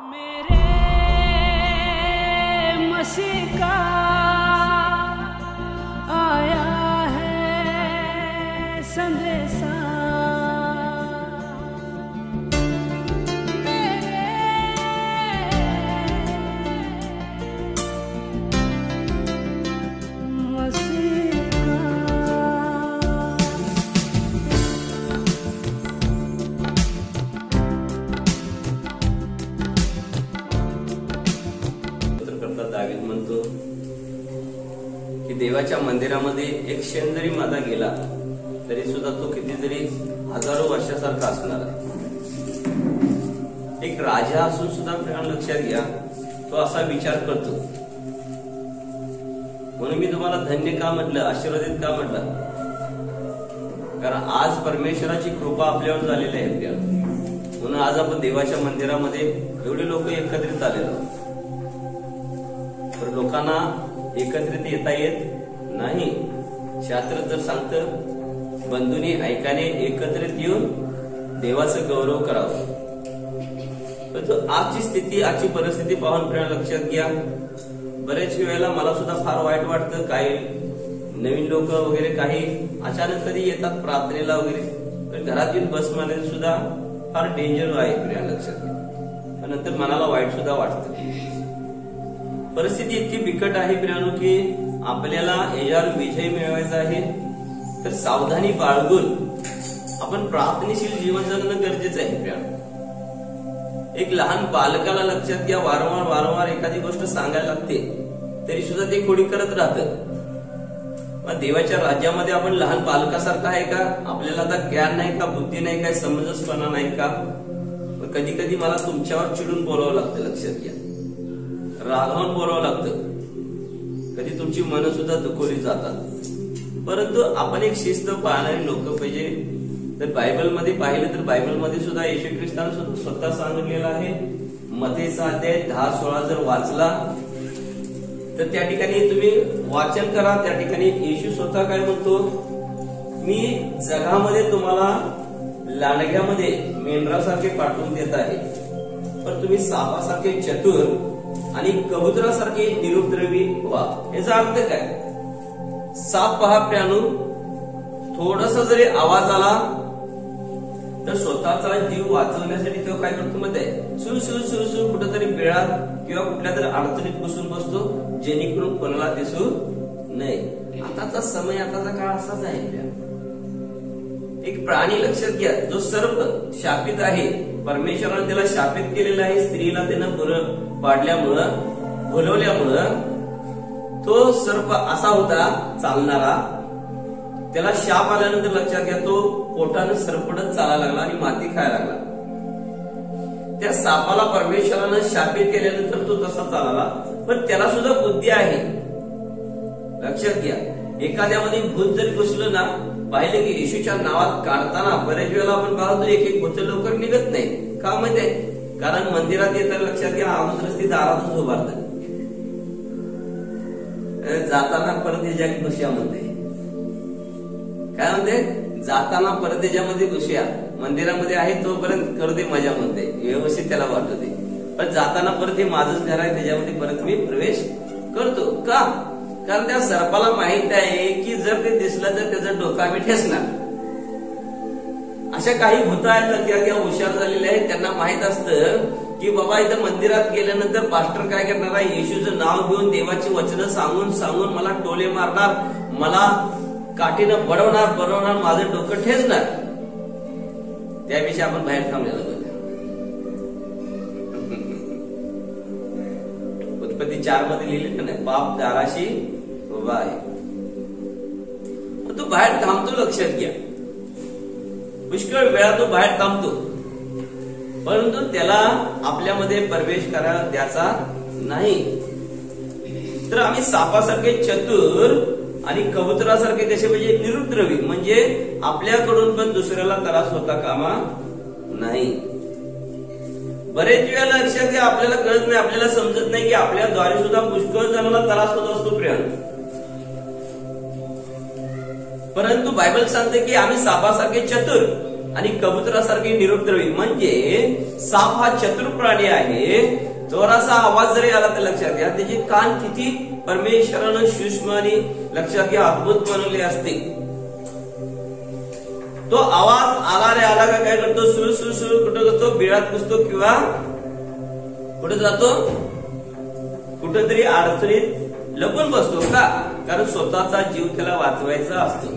मेरे मसीह का आया है संदेशा, दावीद म्हणतो की देवाच्या मंदिरामध्ये एक क्षण जरी माझा गेला तरी सुद्धा तो किती जरी हजारो वर्षासारखा असणार आहे. एक राजा असून सुद्धा प्रेम लक्षात घ्या, तो असा विचार करतो. म्हणून मी तुम्हाला धन्य का म्हटलं, आशीर्वादित का म्हटलं, कारण आज परमेश्वराची कृपा आपल्यावर झालेली आहे. म्हणून आज आपण देवाच्या मंदिरामध्ये एवढे लोक एकत्रित आलेलो. तर लोकांना एकत्रित येता येत नाही. शास्त्र जर सांगतं बंधूंनी ऐकाने एकत्रित येऊन देवाचं गौरव करावं. तर आजची स्थिती, आजची परिस्थिती पाहून प्रेम लक्षात घ्या. बरेच वेळेला मला सुद्धा फार वाईट वाटतं. काही नवीन लोक वगैरे काही अचानक कधी येतात प्रार्थनेला वगैरे, तर घरातील बसमध्ये सुद्धा फार डेंजर आहे प्रेम लक्षात घ्या. नंतर मनाला वाईट सुद्धा वाटतं. परिस्थिती इतकी बिकट आहे प्रियानो की आपल्याला याच्यावर विजय मिळवायचा आहे. तर सावधानी बाळगून आपण प्रार्थनेशील जीवन जगणं गरजेचं आहे प्रियानो. एक लहान बालकाला लक्षात घ्या, वारंवार एखादी गोष्ट सांगायला लागते तरी सुद्धा ते खोडी करत राहतं. देवाच्या राज्यामध्ये आपण लहान बालकासारखं आहे का? आपल्याला आता ज्ञान नाही का, बुद्धी नाही का, समंजसपणा नाही का? कधी कधी मला तुमच्यावर चिडून बोलावं लागतं. लक्षात घ्या, रागावून बोलावं लागतं. कधी तुमची मन सुद्धा दुखवली जातात. परंतु आपण एक शिस्त पाळणारी लोक पाहिजे. तर बायबलमध्ये पाहिलं तर बायबलमध्ये सुद्धा येशू ख्रिस्ताने स्वतः सांगितलेलं आहे. मत्तेचा अध्याय 10-16 जर वाचला तर त्या ठिकाणी तुम्ही वाचन करा. त्या ठिकाणी येशू स्वतः काय म्हणतो, मी जगामध्ये तुम्हाला लांडग्यामध्ये मेंढरासारखे पाठवून देत आहे, पण तुम्ही सापासारखे चतुर आणि कबुतरासारखे निरुपद्रवी व्हा. याचा अर्थ काय? साप पहा प्रियानो, थोडासा जरी आवाज आला तर स्वतःचा जीव वाचवण्यासाठी तो काय करतो मध्ये सुरू कुठेतरी बिळात किंवा कुठल्या तरी अडचणीत घुसून बसतो, जेणेकरून कोणाला दिसू नये. आताचा समय, आताचा काळ असाच आहे. एक प्राणी लक्षात घ्या, जो सर्प शापित आहे. परमेश्वराने त्याला शापित केलेला आहे. स्त्रीला त्यानं पाडल्यामुळं, बोलवल्यामुळं तो सर्प असा होता चालणारा. त्याला शाप आल्यानंतर लक्षात घ्या, तो पोटानं सरपडत चालायला लागला आणि माती खायला लागला. त्या सापाला परमेश्वरानं शापित केल्यानंतर तो तसा चालला, पण त्याला सुद्धा बुद्धी आहे. लक्षात घ्या, एखाद्यामध्ये भूत जरी घुसलं ना, पाहिलं की येशूच्या नावात काढताना बरेच वेळेला आपण पाहतो एक भूत लवकर निघत नाही. का माहितीये? कारण मंदिरात येताना लक्षात घ्या, अगोदरच ती दारातच उभारतात. जाताना परत याच्या घुश्या म्हणते. काय म्हणते? जाताना परत याच्यामध्ये घुश्या. मंदिरामध्ये आहे तोपर्यंत करते मजा म्हणते, व्यवस्थित त्याला वाटते. पण जाताना परत हे माझंच घर आहे, त्याच्यामध्ये परत मी प्रवेश करतो. का? कारण त्या सर्पाला माहित आहे की जर ते दिसलं तर त्याचं डोकं आम्ही ठेचणार. अशा काही भूत आहेत त्या हुशार झालेले आहेत. त्यांना माहित असतं की बाबा इथं मंदिरात गेल्यानंतर पास्टर काय करणार आहे, येशूचं नाव घेऊन देवाची वचनं सांगून मला टोले मारणार, मला काठीनं बडवणार, माझं डोकं ठेचणार. त्यापेक्षा आपण बाहेर थांबलेलं पाहिजे. उत्पत्ती 4 मध्ये लिहिले का नाही, पाप दाराशी उभा आहे. तो बाहेर थांबतो. लक्षात घ्या, पुष्कळ वेळा तो बाहेर थांबतो, परंतु त्याला आपल्यामध्ये प्रवेश करायला द्यायचा नाही. तर आम्ही सापासारखे चतुर आणि कबुतरासारखे कसे म्हणजे निरुपद्रवी, म्हणजे आपल्याकडून पण दुसऱ्याला त्रास होता कामा नाही. बरेच वेळेला लक्षात घ्या, आपल्याला कळत नाही, आपल्याला समजत नाही की आपल्याद्वारे सुद्धा पुष्कळ जणांना त्रास होत असतो प्रिय. परंतु बायबल सांगते की आम्ही सापासारखे चतुर आणि कबुतरासारखे निरोप द्रवी. म्हणजे साप हा चतुर प्राणी आहे. थोडासा आवाज जरी आला तर लक्षात घ्या त्याचे कान किती परमेश्वरानं सूक्ष्म आणि लक्षात घ्या अद्भुत बनवले असते. तो आवाज आला रे आला का काय करतो, सुरू सुरू सुरू कुठं जातो, बिळात घुसतो किंवा कुठं जातो, कुठंतरी अडचणीत लपून बसतो का, कारण स्वतःचा जीव त्याला वाचवायचा असतो.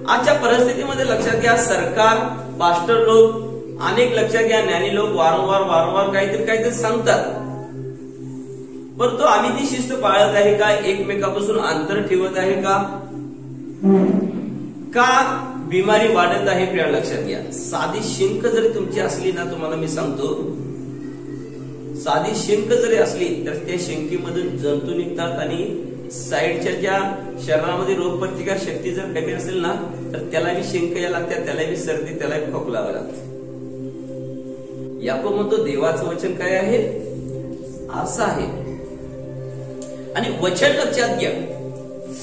आजच्या परिस्थितीमध्ये लक्षात घ्या सरकार, पास्टर लोक, अनेक लक्षात घ्या ज्ञानी लोक वारंवार काहीतरी सांगतात. परंतु आम्ही ती शिस्त पाळत आहे का, एकमेकापासून अंतर ठेवत आहे का बिमारी वाढत आहे. प्रिय लक्षात घ्या साधी शिंक जरी तुमची असली ना, तुम्हाला मी सांगतो साधी शिंक जरी असली तर त्या शिंकीमधून जंतू निघतात आणि साईडच्या ज्या शरीरामध्ये रोगप्रतिकार शक्ती जर कमी असेल ना तर त्यालाही शिंक या लागतात, त्यालाही सर्दी, त्यालाही खोकला लागतात. याकोब म्हणतो देवाचं वचन काय आहे, असं आहे. आणि वचन लक्षात घ्या,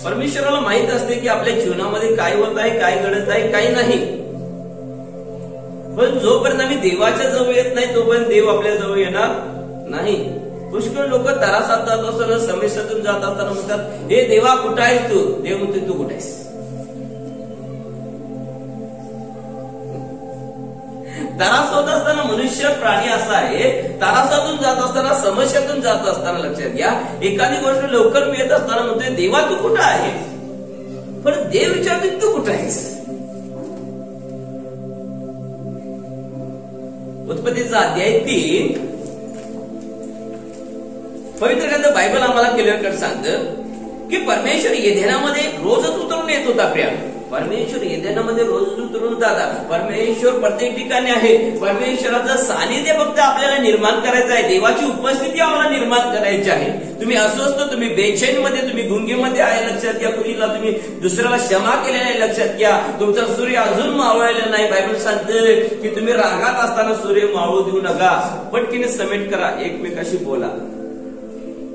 परमेश्वराला माहित असते की आपल्या जीवनामध्ये काय होत आहे, काय घडत आहे, काय नाही. पण जोपर्यंत आम्ही देवाच्या जवळ येत नाही तोपर्यंत देव आपल्या जवळ येणार नाही. पुष्कळ लोक तरासात जात असताना, समस्यातून जात असताना म्हणतात, हे देवा कुठं आहेस तू. देव म्हणतो तू कुठं आहेस. तरास होत असताना मनुष्य प्राणी असा आहे, तरासातून जात असताना, समस्यातून जात असताना लक्षात घ्या एखादी गोष्ट लवकर मिळत असताना म्हणतोय देवा तू कुठं आहेस. पण देव विचारतो तू कुठं आहेस. उत्पत्तीचा अध्याय 3 पवित्र ग्रंथ बायबल आम्हाला क्लिअर सांगतं की परमेश्वर येदेनामध्ये रोजच उतरून येत होता. प्रिया परमेश्वर येदेनामध्ये रोज उतरून जाता. परमेश्वर प्रत्येक ठिकाणी आहे. परमेश्वराचं सानिध्य फक्त आपल्याला निर्माण करायचं आहे. देवाची उपस्थिती आम्हाला निर्माण करायची आहे. तुम्ही अस्वस्थ, तुम्ही बेचैनमध्ये, तुम्ही गुंगीमध्ये आहे लक्षात घ्या. कुणीला तुम्ही दुसऱ्याला क्षमा केलेला आहे लक्षात घ्या. तुमचा सूर्य अजून मावळलेला नाही. बायबल सांगते की तुम्ही रागात असताना सूर्य मावळू देऊ नका. पटकीने समेट करा, एकमेकाशी बोला.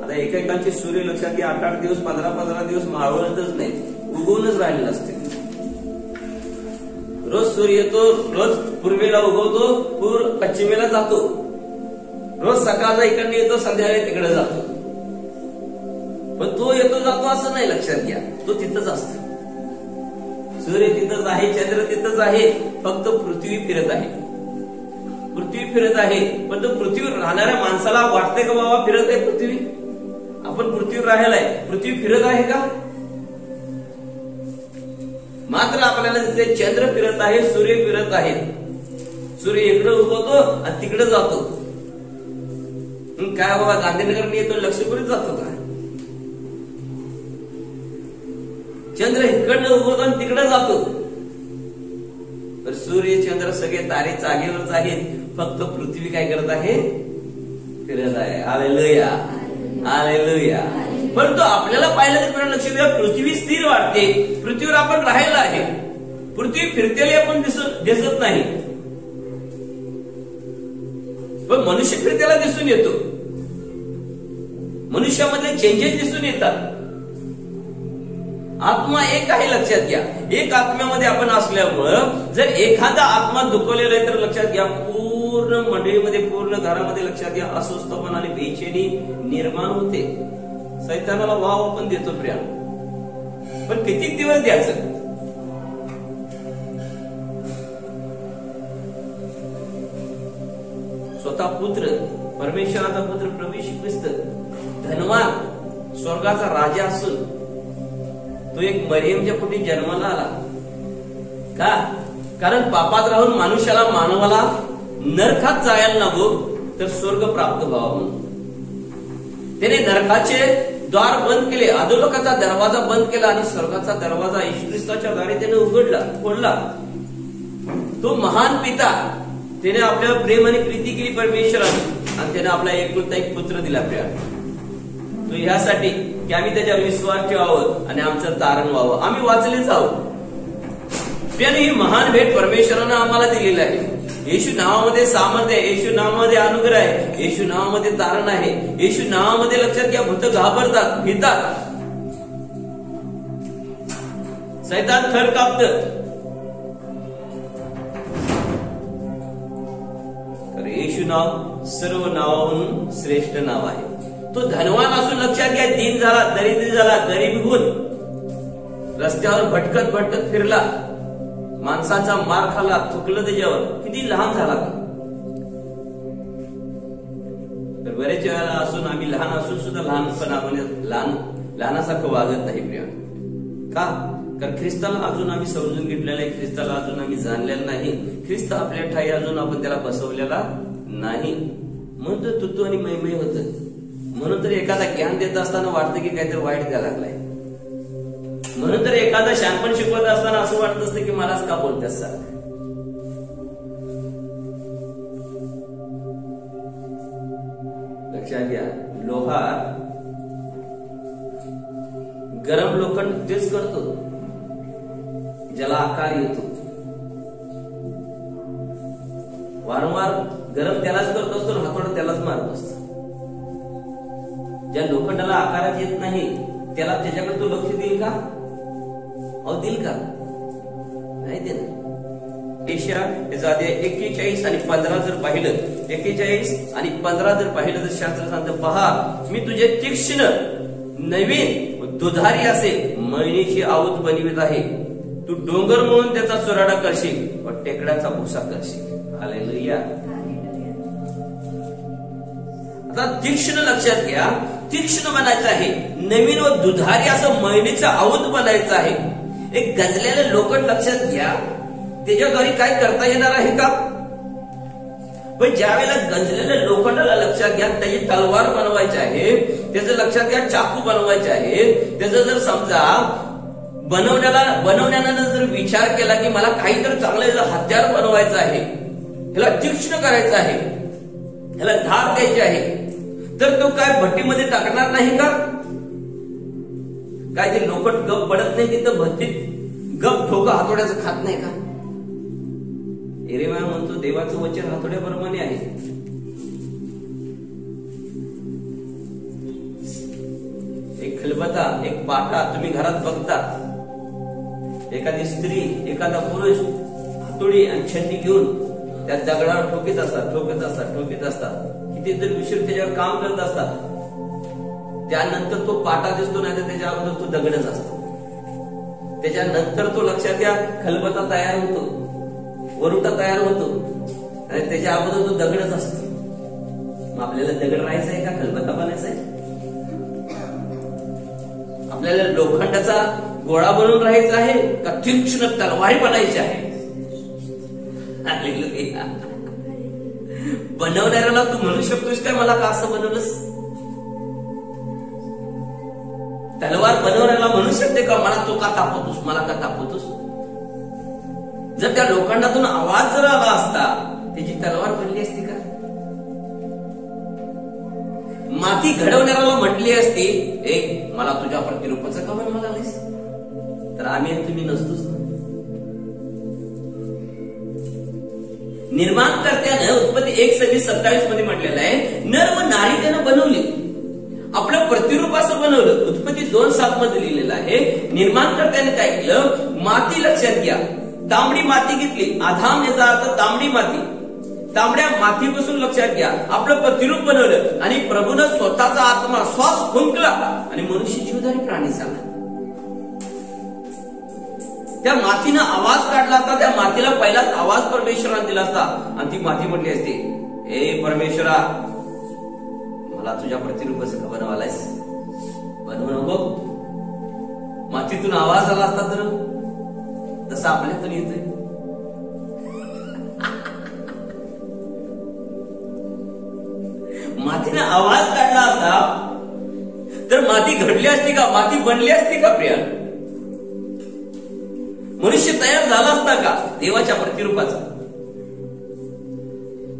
आता एकेकांचे सूर्य लक्षात घ्या 8-8 दिवस 15-15 दिवस मावळतच नाही, उगवूनच राहिलेलं असते. रोज सूर्य येतो, रोज पूर्वेला उगवतो, पश्चिमेला जातो. रोज सकाळचा इकडे येतो, संध्याकाळी तिकडे जातो. पण तो येतो जातो असं नाही लक्षात घ्या. तो तिथंच असतो. सूर्य तिथंच आहे, चंद्र तिथंच आहे, फक्त पृथ्वी फिरत आहे. पृथ्वी फिरत आहे. पण तो पृथ्वीवर राहणाऱ्या माणसाला वाटतंय का बाबा फिरत आहे पृथ्वी, आपण पृथ्वीवर राहायला आहे, पृथ्वी फिरत आहे का. मात्र आपल्याला दिसते चंद्र फिरत आहे, सूर्य फिरत आहे. सूर्य इकडे उगवतो आणि तिकडे जातो. काय बाबा गांधीनगर येतो, लक्षपुरीत जातो का. चंद्र इकडनं उगवतो आणि तिकडे जातो. तर सूर्य चंद्र सगळे तारे जागेवरच आहेत, फक्त पृथ्वी काय करत आहे, फिरत आहे. Hallelujah, hallelujah. परंतु आपल्याला पाहिलं तर लक्ष द्या, पृथ्वी स्थिर वाटते, पृथ्वीवर आपण राहायला आहे. पृथ्वी फिरतेली आपण दिसत नाही, पण मनुष्य फिरतेला दिसून येतो. मनुष्यामध्ये चेंजेस दिसून येतात. आत्मा एक आहे लक्षात घ्या. एक आत्म्यामध्ये आपण असल्यामुळं जर एखादा आत्मा दुखवलेला आहे तर लक्षात घ्या पूर्ण मंडळीमध्ये, पूर्ण घरामध्ये लक्षात घ्या अस्वस्थपणा आणि बेचैनी निर्माण होते. सैतानाला वाव आपण देतो प्रिया, पण किती दिवस द्यायचं. स्वतः पुत्र, परमेश्वराचा पुत्र प्रभू येशू ख्रिस्त धनवान, स्वर्गाचा राजा असून तो एक मरियमच्या पोटी जन्माला आला का, कारण पापात राहून मनुष्याला, मानवाला नरकात जायला नको तर स्वर्ग प्राप्त व्हावा म्हणून त्याने नरकाचे द्वार बंद केले, अधोलोकाचा दरवाजा बंद केला आणि स्वर्गाचा दरवाजा येशू ख्रिस्ताच्या द्वारे त्याने फोडला. तो महान पिता, त्याने आपल्याला प्रेम आणि प्रीती केली परमेश्वराने आणि त्याने आपला एकुलता एक पुत्र दिला प्रिया. तो ह्यासाठी की आम्ही त्याच्यावर विश्वास ठेवावं आणि आमचं तारण व्हावं, आम्ही वाचलेच आहोत. त्याने ही महान भेट परमेश्वरानं आम्हाला दिलेली आहे. येशू नावामध्ये सामर्थ्य आहे, येशू नावामध्ये अनुग्रह आहे, येशू नावामध्ये तारण आहे, येशू नावामध्ये लक्षात घ्या भूत घाबरतात, भीतात, सैतान थर कापत. येशू नाव सर्व नावाहून श्रेष्ठ नाव आहे. तो धनवान असून लक्षात घ्या, दीन झाला, दरिद्री झाला, गरीब होऊन रस्त्यावर भटकत भटकत फिरला, माणसाचा मार खाला, थुकलं त्याच्यावर, किती लहान झाला का. तर बरेच वेळेला असून आम्ही लहान असून सुद्धा लहानपणामध्ये लहानासारखं वागत नाही प्रिय. का? कारण ख्रिस्ताला अजून आम्ही समजून घेतलेलं आहे, ख्रिस्ताला अजून आम्ही जाणलेलं नाही, ख्रिस्त आपल्या ठाई अजून आपण त्याला बसवलेला नाही. म्हणून तर तुतू आणि मैमय होत. म्हणून तर एखादा ज्ञान देत असताना वाटतं की काहीतरी वाईट द्यायला लागलाय. म्हणून तर एखादा शहाणपण शिकवत असताना असं वाटत असतं की मलाच का बोलतेस सर. लक्षात घ्या, लोहार गरम लोखंड तेच करतो ज्याला आकार येतो. वारंवार गरम त्यालाच करत असतो, हातोडा त्यालाच मारत असतो. ज्या लोखंडाला आकारात येत नाही त्याला त्याच्याकडे तो लक्ष देईल का? देईल का? नाही देणार. एशिया याचा 41 आणि 15 जर पाहिलं, 41 आणि 15 जर पाहिलं तर शास्त्र सांगतं, पहा मी तुझे तीक्ष्ण नवीन दुधारी असे मळणीची आवत बनवित आहे. तू डोंगर म्हणून त्याचा चुराडा करशील व टेकड्याचा भुसा करशील. हालेलुया. आता तीक्ष्ण लक्षात घ्या, तीक्ष्ण बनायचं आहे, नवीन व दुधारी असं मळणीचं आवत बनायचं आहे. एक गंजलेलं लोखंड लक्षात घ्या, त्याच्याद्वारे काय करता येणार आहे का? पण ज्या वेळेला गंजलेल्या लोखंडाला लक्षात घ्या, त्याची तलवार बनवायची आहे, त्याचं लक्षात घ्या चाकू बनवायचे आहे, त्याचं जर समजा बनवण्यानं जर विचार केला की मला काहीतरी चांगलं हत्यार बनवायचं आहे, ह्याला तीक्ष्ण करायचं आहे, ह्याला धार द्यायची आहे, तर तो काय भट्टीमध्ये टाकणार नाही का? काय ते लोखंड गप पडत नाही तिथं भट्टीत, गप ठोका हातोड्याचं खात नाही का? एरेमिया म्हणतो देवाचं वचन हातोड्याप्रमाणे आहे. एक खलबता, एक पाटा तुम्ही घरात बघता, एखादी स्त्री, एखादा पुरुष हातोडी आणि छंडी घेऊन त्या दगडावर ठोकीत असतात. किती तर उशीर त्याच्यावर काम करत असतात. त्यानंतर तो पाटा दिसतो, नाही तर त्याच्या अगोदर तो दगडच असतो. त्याच्यानंतर तो लक्षात घ्या खलबता तयार होतो, वरुटा तयार होतो, आणि त्याच्या अगोदर तो दगडच असतो. मग आपल्याला दगड राहायचा आहे का खलबता बनायचा आहे? आपल्याला लोखंडाचा गोळा बनवून राहायचा आहे का तीक्ष्ण तलवारी बनायची आहे? बनवणाऱ्याला तू म्हणू शकतोस काय मला का असं बनवलंस? तलवार बनवण्याला म्हणू शकते का मला तो का तापवतोस, मला का तापवतोस? जर त्या लोखंडातून आवाज जर आला असता त्याची तलवार बनली असती का? माती घडवणाऱ्याला म्हटली असती, ए मला तुझ्या प्रतिरूपाचं का बनवायला लागलीस, तर आम्ही तुम्ही नसतोच. निर्माणकर्त्यानं उत्पत्ती 1:26-27 मध्ये म्हटलेलं आहे, नर व नारी त्यानं बनवली, आपलं प्रतिरूप असं बनवलं. उत्पत्ती 2:7 मध्ये लिहिलेलं आहे, निर्माणकर्त्याने काय केलं, माती लक्षात घ्या, तांबडी माती घेतली. आधाम याचा अर्थ तांबडी माती, तांबड्या मातीपासून लक्षात घ्या आपलं प्रतिरूप बनवलं, आणि प्रभूनं स्वतःचा आत्मा श्वास फुंकला आणि मनुष्य जीवधारी प्राणी झाला. त्या मातीनं आवाज काढला असता, त्या मातीला पहिलाच आवाज परमेश्वराने दिला असता, आणि ती माती म्हटली असते, ए परमेश्वरा मला तुझ्या प्रतिरूपाचं का बनवायलायस, बनवू नको. मातीतून आवाज आला असता तर तसं आपल्यातून येतोय. मातीने आवाज काढला असता तर माती घडली असती का, माती बनली असती का प्रिया? मनुष्य तयार झाला असता का देवाच्या प्रतिरूपाचा?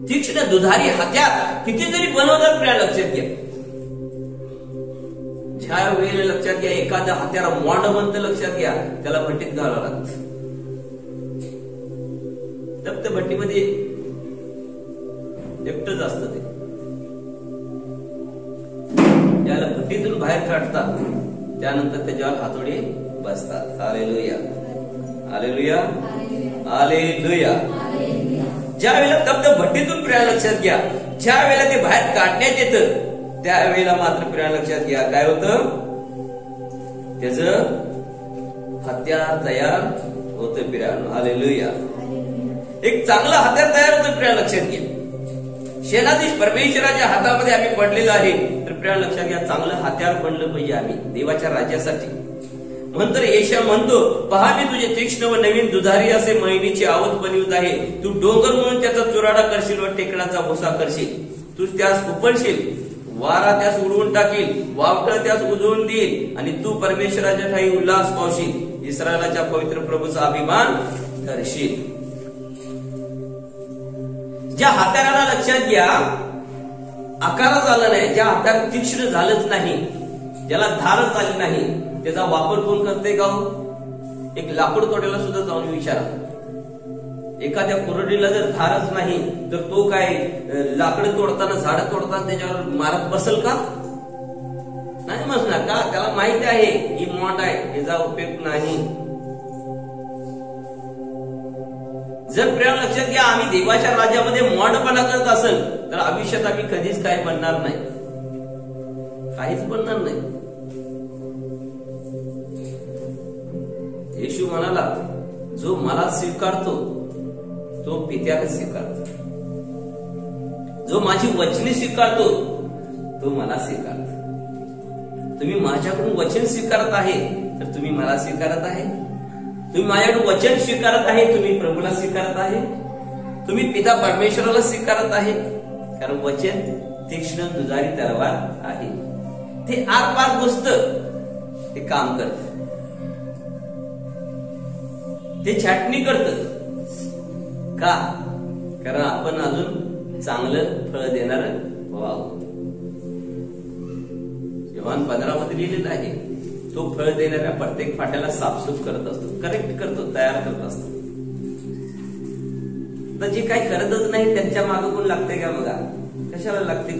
तीक्ष्ण दुधारी हत्यार किती जरी बनवतात प्रिया, लक्षात घ्या. ज्या वेळेला लक्षात घ्या एखादा हत्यार मोंड बनत, लक्षात घ्या त्याला भट्टीत घालावं लागतं. तप्त भट्टीमध्ये एकटंच असतं ते, त्याला भट्टीतून बाहेर काढतात, त्यानंतर त्याच्यावर हातोडी बसतात. हालेलुया, हालेलुया, हालेलुया. ज्या वेळेला तप्त भट्टीतून प्रिया लक्षात घ्या, ज्या वेळेला ते बाहेर काढण्यात येतं त्यावेळेला मात्र प्रिया लक्षात घ्या काय होतं, त्याचं हत्यार तयार होतं प्रियानो. हालेलुया. एक चांगलं हत्यार तयार होतं प्रिया लक्षात घ्या. सेनाधीश परमेश्वराच्या हातामध्ये आम्ही पडलेलो आहे, तर प्रिया लक्षात घ्या चांगलं हत्यार बनलं पाहिजे आम्ही देवाच्या राज्यासाठी. म्हणतर येशा म्हणतो, पहा मी तुझे तीक्ष्ण व नवीन दुधारी असे मळणीची आवत बनवित आहे. तू डोंगर म्हणून त्याचा चुराडा करशील व टेकडाचा भुसा करशील. तू त्यास उपळशील, वारा त्यास उडवून टाकील, वावटळ त्यास उजळून देईल आणि तू परमेश्वराच्या ठाई उल्हास पावशील, इस्रायलाच्या पवित्र प्रभूचा अभिमान करशील. ज्या हाताराला लक्षात घ्या आकारात आला नाही, ज्या हातार तीक्ष्ण झालंच नाही, ज्याला धारच आली नाही, त्याचा वापर कोण करते का? एक लाकूड तोड्याला सुद्धा जाऊन विचारा. एखाद्या कुरडीला जर धारच नाही तर तो काय लाकडं तोडताना झाडं तोडताना त्याच्यावर मारत बसल का? नाही म्हणणार का? त्याला माहिती आहे ही मोठ आहे, याचा उपयोग नाही. जर प्रिया लक्षात घ्या आम्ही देवाच्या राज्यामध्ये मोठपणा करत असेल तर आयुष्यात आम्ही कधीच काय बनणार नाही, काहीच बनणार नाही. येशू म्हणाला, जो मला स्वीकारतो तो पित्याला स्वीकारतो, जो माझी वचने स्वीकारतो तो मला स्वीकारतो. तुम्ही माझ्याकडून वचन स्वीकारत आहे तर तुम्ही मला स्वीकारत आहे. तुम्ही माझ्याकडून वचन स्वीकारत आहे, तुम्ही प्रभूला स्वीकारत आहे, तुम्ही पिता परमेश्वराला स्वीकारत आहे. कारण वचन तीक्ष्ण दुधारी तलवार आहे, ते आरपार घुसतं, ते काम करत, ते छाटणी करत. का? कारण आपण अजून चांगलं फळ देणार व्हावं. योहान 15 मध्ये लिहिलेलं आहे, तो फळ देणाऱ्या प्रत्येक फाट्याला साफसूफ करत असतो, करेक्ट करतो, तयार करत असतो. तर जे काही करतच नाही त्यांच्या मागं कोण लागते का? बघा कशाला लागते?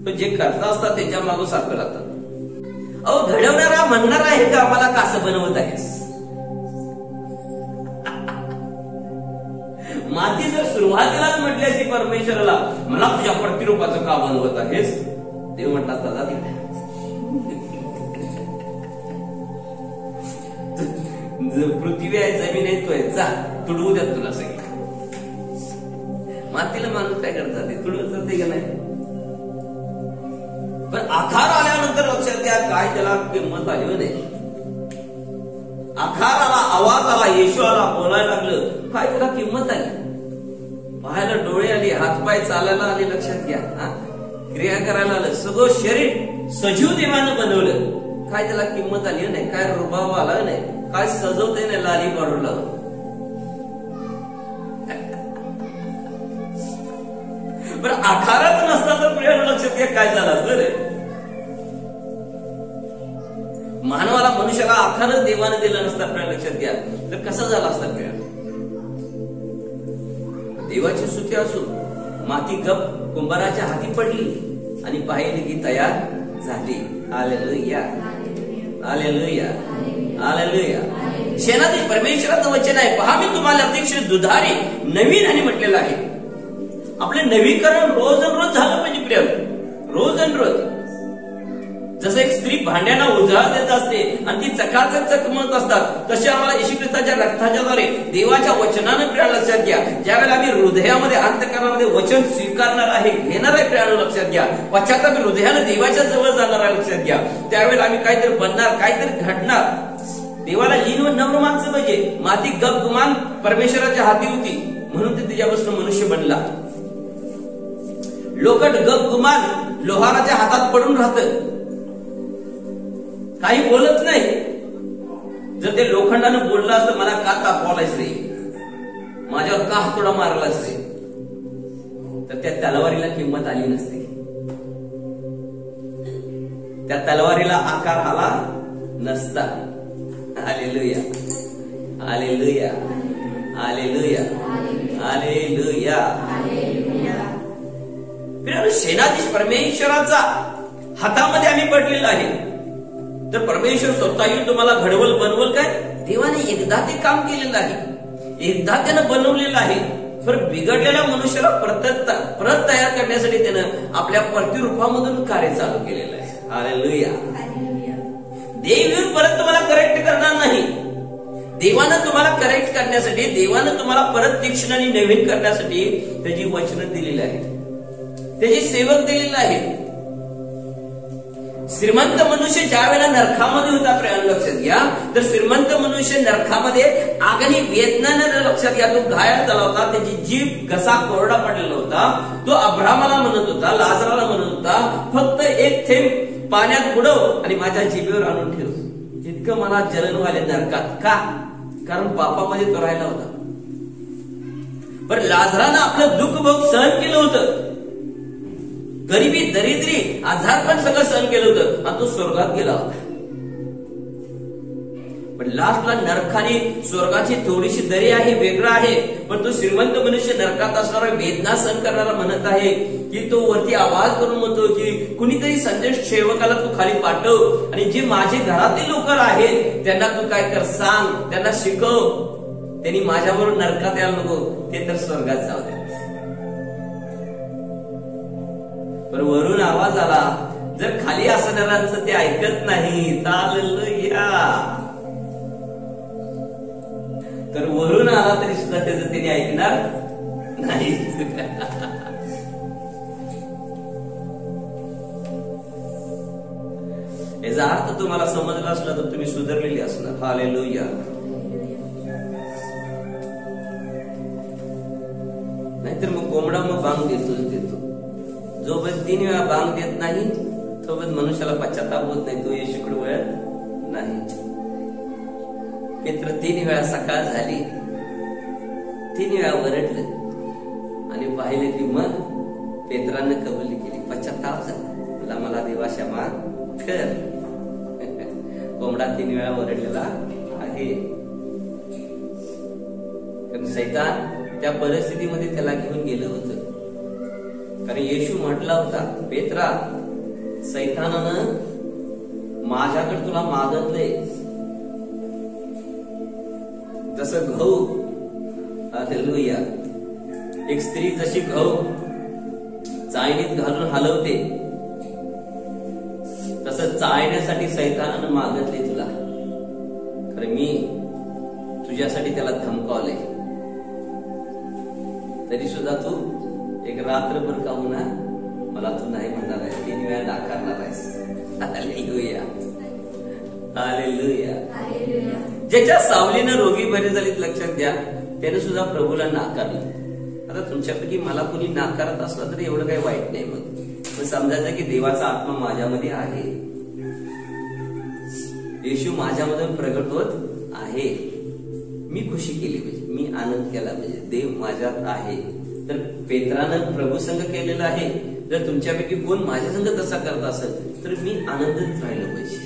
पण जे करत असतात त्यांच्या मागं सारखं लागतात. अहो घडवणारा म्हणणार आहे का आम्हाला कसं बनवत आहेस? माती जर सुरुवातीलाच म्हटली असती परमेश्वराला, मला तुझ्या प्रतिरूपाचं का बनवत आहेस, देव म्हटला तसा तिकडे पृथ्वी आहे, जमीन आहे, तो आहे, जा तुडवू द्या तुला सगळे. मातीला माणूस काय करतात, तुडवत जाते का नाही? पण आकार आल्यानंतर लक्षात घ्या काय त्याला किंमत आली नाही. आकार आला, आवाज आला, येशू आला, बोलायला लागलं, काय त्याला किंमत आली. पाहायला डोळे आले, हातपाय चालायला आले, लक्षात घ्या, क्रिया करायला आलं, सगळं शरीर सजीव देवानं बनवलं, काय त्याला किंमत आली नाही, काय रुबाब आला नाही, काय सजवते नाही लाली पाडून लावून. बरं आकारात नसता तर प्रियानं लक्षात घ्या काय झालं असतं रे. मानवाला, मनुष्याला आकारच देवाने दिला नसता प्रिया लक्षात घ्या तर कसा झाला असता प्रिया? देवाची स्तुती असून माती गप कुंभाराच्या हाती पडली आणि पाहिली की तयार झाली. हालेलुया, हालेलुया, हालेलुया. सेनाधीश परमेश्वराचं वचन आहे, पहा मी तुम्हाला तीक्ष्ण दुधारी नवीन आणि म्हटलेलं आहे. आपले नवीकरण रोज रोज झालं पाहिजे प्रिय, रोज रोज. जसं एक स्त्री भांड्यांना उजाळा देत असते आणि ती चकाचक चकमकत असतात, तसे आम्हाला येशू ख्रिस्ताच्या रक्ताच्या द्वारे देवाच्या वचनानं प्रिय लक्षात घ्या. ज्यावेळेला आम्ही हृदयामध्ये अंतःकरणामध्ये वचन स्वीकारणार आहे, घेणार आहे प्रिय लक्षात घ्या, पश्चाताप हृदयानं देवाच्या जवळ जाणार आहे लक्षात घ्या, त्यावेळेला आम्ही काहीतरी बनणार, काहीतरी घडणार. देवाला लीन व नम्र माणसं पाहिजे. माती गपगुमान परमेश्वराच्या हाती होती म्हणून ते तिच्यापासून मनुष्य बनला. लोखंड गपगुमान लोहाराच्या हातात पडून राहतं, काही बोलत नाही. जर ते लोखंडानं बोललं असतं, मला का तापवालायच रे, माझ्यावर का हातोडा मारलाच रे, तर त्या तलवारीला किंमत आली नसते. त्या तलवारीला आकार आला नसता. हालेलुया, हालेलुया, हालेलुया, हालेलुया. सेनाधीश परमेश्वराचा हातामध्ये आम्ही पडलेलो आहे. तर परमेश्वर स्वतः येऊन तुम्हाला घडवल बनवल काय? देवाने एकदा ते काम केलेलं आहे, एकदा त्यानं बनवलेलं आहे. पण बिघडलेल्या मनुष्याला परत तयार करण्यासाठी त्यानं आपल्या प्रतिरूपामधून कार्य चालू केलेलं आहे. हालेलुया. देव येऊन परत तुम्हाला करेक्ट करणार नाही. देवानं तुम्हाला करेक्ट करण्यासाठी, देवानं तुम्हाला परत तीक्ष्ण आणि नवीन करण्यासाठी त्याची वचनं दिलेली आहेत, त्याचे सेवक दिलेले आहेत. श्रीमंत मनुष्य ज्या वेळेला नरकामध्ये होता, लक्षात घ्या, तर श्रीमंत मनुष्य नरकामध्ये आग आणि वेदनानं, लक्षात घ्या, तो घायल झाला होता, त्याची जीभ घसा कोरडा पडलेला होता. तो अब्राहमाला म्हणत होता, लाजराला म्हणत होता, फक्त एक थेंब पाण्यात बुडव आणि माझ्या जिभेवर आणून ठेव. इतकं मला जलन व्हायला नरकात. का? कारण पापामध्ये तो राहिला होता. पण लाजरानं आपलं दुःख भोग सहन केलं होतं, गरिबी, दरिद्री, आजार पण सगळं सहन केलं होतं आणि तो स्वर्गात गेला होता. पण लास्टला नरकाने स्वर्गाची थोडीशी दरी आहे, वेगळं आहे. पण तो श्रीमंत मनुष्य नरकात असणारा, वेदना सहन करणारा म्हणत आहे की तो वरती आवाज करून म्हणतो की कुणीतरी संदेश सेवकाला तू खाली पाठव आणि जे माझे घरातील लोक आहेत त्यांना तू काय कर, सांग, त्यांना शिकव, त्यांनी माझ्याबरोबर नरकात यायला नको, ते तर स्वर्गात जाऊ दे. पण वरून आवाज आला, जर खाली असणाऱ्यांचं ते ऐकत नाही, तर वरून आला तरी सुद्धा त्याचं त्याने ऐकणार नाही. याचा अर्थ तुम्हाला समजला असला तर तुम्ही सुधारलेली असणार. हालेलुया. नाहीतर मग कोंबडा मग बांग देतो. जोपर्यंत 3 वेळा बांग देत नाही तोपर्यंत मनुष्याला पश्चाताप होत नाही, तो येशूकडे वळत नाही. पेत्र 3 वेळा सकाळ झाली, 3 वेळा वरडलं आणि पाहिलं की मग पेत्रानं कबुली केली, पश्चाताप झाला, मला देवा क्षमा कर. कोंबडा 3 वेळा वरडलेला आहे. कारण सैतान त्या परिस्थितीमध्ये त्याला घेऊन गेलं होतं. कारण येशू म्हटला होता, पेत्रा, सैतानानं माझ्याकडे तुला मागितलंय जसं गहू, हालेलुया, एक स्त्री जशी गहू चाळणीत घालून हलवते तसं चाळण्यासाठी सैतानानं मागितले तुला. कारण मी तुझ्यासाठी त्याला धमकावलंय, तरी सुद्धा तू एक रात्रभर का होईना मला तू नाही म्हणणार आहे, 3 वेळा नाकारणार आहेस. Hallelujah, hallelujah. ज्याच्या सावलीनं रोगी बरे झालीत, लक्षात घ्या, त्याने सुद्धा प्रभूला नाकारलं. आता तुमच्यापैकी मला कोणी नाकारत असला तर एवढं काही वाईट नाही. मग समजायचं की देवाचा आत्मा माझ्यामध्ये आहे, येशू माझ्यामधून प्रगट होत आहे. मी खुशी केली पाहिजे, मी आनंद केला पाहिजे, देव माझ्यात आहे. तर पेत्रानं प्रभू संग केलेलं आहे. जर तुमच्यापैकी कोण माझ्या संग तसा करत असेल तर मी आनंदित राहिलो पाहिजे.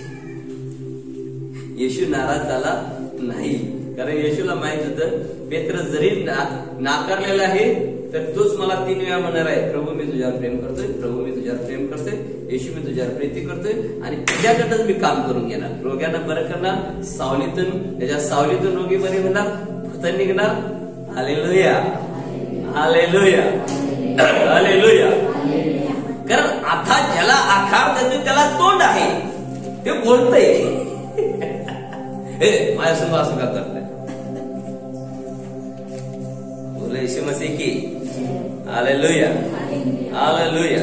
येशू नाराज झाला नाही, कारण येशूला माहित होतं पेत्र जरी नाकारलेला आहे तर तोच मला 3 वेळा म्हणणार आहे, प्रभू मी तुझ्यावर प्रेम करतोय, प्रभू मी तुझ्यावर प्रेम करतोय, येशू मी तुझ्यावर प्रीती करतोय आणि तुझ्याकडनंच मी काम करून घेणार, रोग्यांना बरं करणार, सावलीतून, त्याच्या सावलीतून रोगी बरे होणार, भूत निघणार. हालेलुया, हालेलुया, हालेलुया. कारण आता ज्याला आकार देतो त्याला तोंड आहे, ते बोलतंय. हे माझ्या समोर असं का करताय? बोला येशू मसीह की हालेलुया, हालेलुया.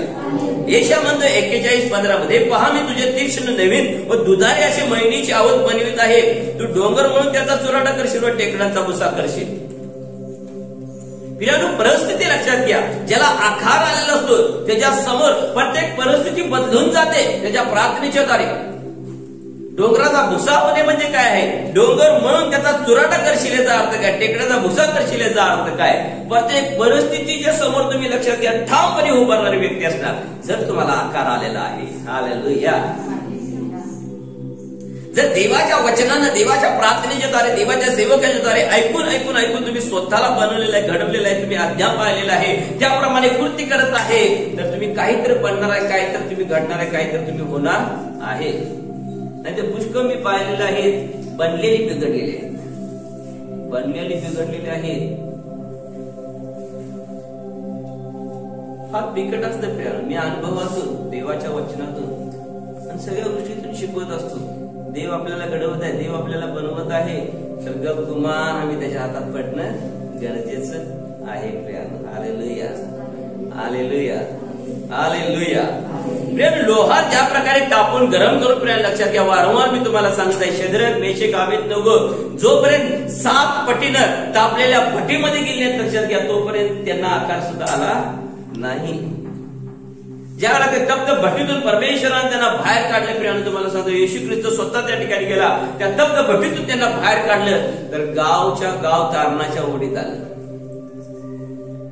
येशू म्हणतो 41:15 मध्ये, पहा मी तुझे तीक्ष्ण नवीन व दुधारी अशी महिनीची आवत बनवित आहे. तू डोंगर म्हणून त्याचा चुराटा करशील व टेकडांचा भुसा करशील. पिरानू, परिस्थिती लक्षात घ्या. ज्याला आकार आलेला असतो त्याच्या समोर प्रत्येक परिस्थिती बदलून जाते त्याच्या प्रार्थनेच्या द्वारे. डोंगराचा भुसा होणे म्हणजे काय आहे? डोंगर म्हणून त्याचा चुराटा करशील याचा अर्थ काय? टेकड्याचा भुसा करशील याचा अर्थ काय? प्रत्येक परिस्थितीच्या समोर तुम्ही लक्षात घ्या, ठामपणे उभारणारी व्यक्ती असणार जर तुम्हाला आकार आलेला आहे. हालेलुया. जर देवाच्या वचनानं, देवाच्या प्रार्थनेच्या द्वारे, देवाच्या सेवकाच्या द्वारे ऐकून ऐकून ऐकून तुम्ही स्वतःला बनवलेलं आहे, घडवलेलं आहे, तुम्ही अध्याप पाहिलेला आहे, त्याप्रमाणे कृती करत आहे, तर तुम्ही काहीतरी बनणार आहे, काहीतरी तुम्ही घडणार आहे, काहीतरी तुम्ही होणार आहे. नाही तर पुष्कळ मी पाहिलेलं आहे, बनलेली बिघडलेली आहेत, बनलेली बिघडलेली आहेत. फार बिकट असतं प्रियानो. मी अनुभवातून, देवाच्या वचनातून आणि सगळ्या गोष्टीतून शिकवत असतो. देव आपल्याला घडवत आहे, देव आपल्याला बनवत आहे, तर गप गुमान आम्ही त्याच्या हातात पडणं गरजेचं आहे प्रियानो. हालेलुया, हालेलुया, हालेलुया. प्रियानो, लोहा ज्या प्रकारे तापून गरम करून प्रियानो लक्षात घ्या. वारंवार मी तुम्हाला सांगत आहे, शद्रक, मेशक, अबेदनगो जोपर्यंत 7 पटीनं तापलेल्या भट्टीमध्ये गेले लक्षात घ्या, तोपर्यंत त्यांना आकार सुद्धा आला नाही. ज्यावेळेला ते तप्त भट्टीतून परमेश्वराने त्यांना बाहेर काढले प्रियानो, तुम्हाला सांगतो येशू ख्रिस्त स्वतः त्या ठिकाणी गेला, त्या तप्त भट्टीतून त्यांना बाहेर काढलं, तर गावच्या गाव तारणाच्या ओढीत आलं.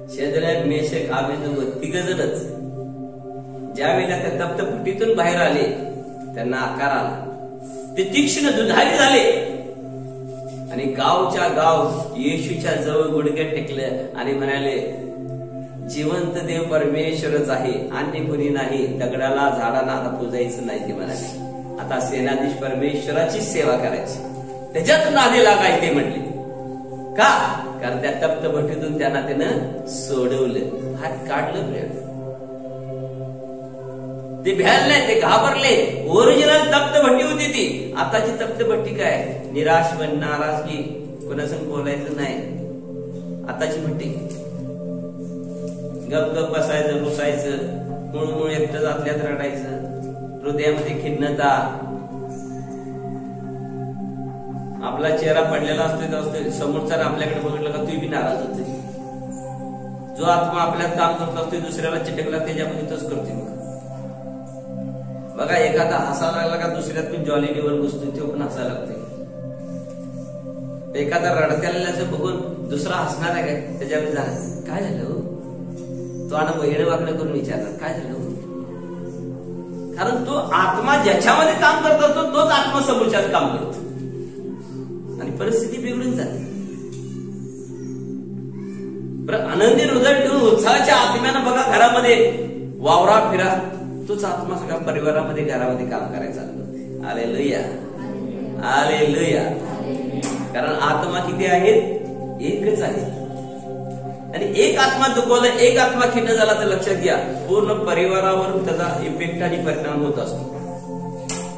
शद्रक, मेशक, अबेदनगो तिघजणच ज्यावेळेला त्या तप्त भट्टीतून बाहेर आले, त्यांना आकार आला. ते तीक्ष्ण दुधारी झाले आणि गावच्या गाव येशूच्या जवळ गुडघे टेकलं आणि म्हणाले, जिवंत देव परमेश्वरच आहे, अन्य कोणी नाही. दगडाला, झाडाला आता पूजायचं नाही ते म्हणाले. आता सेनाधीश परमेश्वराची सेवा करायची, त्याच्यात नादी लागायचे म्हटले. का? कारण त्या तप्त भट्टीतून त्यांना त्यानं सोडवलं, हात काढलं प्रिय. ते भ्याले, ते घाबरले. ओरिजिनल तप्त भट्टी होती ती. आताची तप्त भट्टी काय? निराश, नाराजगी, कोणासंग बोलायचं नाही. आताची भट्टी गप गप बसायचं, रुसायचं, मुळमुळ एकटं जातल्यात रडायचं, हृदयामध्ये खिन्नता, आपला चेहरा पडलेला असतो, समोरचा आपल्याकडे बघितलं का तू बी नाराज होते. जो आत्मा आपल्यात काम करत असतो दुसऱ्याला चिटकला त्याच्यामध्ये तोच करते. बघा, एखादा हसायला लागला का दुसऱ्यात पण जॉली लेवल बसतो, तो पण हसायला लागते. एखादा रडत्याला बघून दुसरा हसणार आहे काय, त्याच्यामध्ये झालं काय झालं, तो आणि येणे वाकडं करून विचारतात काय झालं. कारण तो आत्मा ज्याच्यामध्ये काम करत असतो तोच आत्मा समोरच्यात काम करतो आणि परिस्थिती बिघडून जाते. आनंदी हृदय ठेवून उत्साहाच्या आत्म्यानं बघा घरामध्ये वावरा फिरा, तोच आत्मा सगळ्या परिवारामध्ये घरामध्ये काम करायचा. Hallelujah, hallelujah. कारण आत्मा किती आहेत? एकच आहे. आणि एक आत्मा दुखवला, एक आत्मा खिन्न झाला तर लक्षात घ्या पूर्ण परिवारावर त्याचा इफेक्ट आणि परिणाम होत असतो.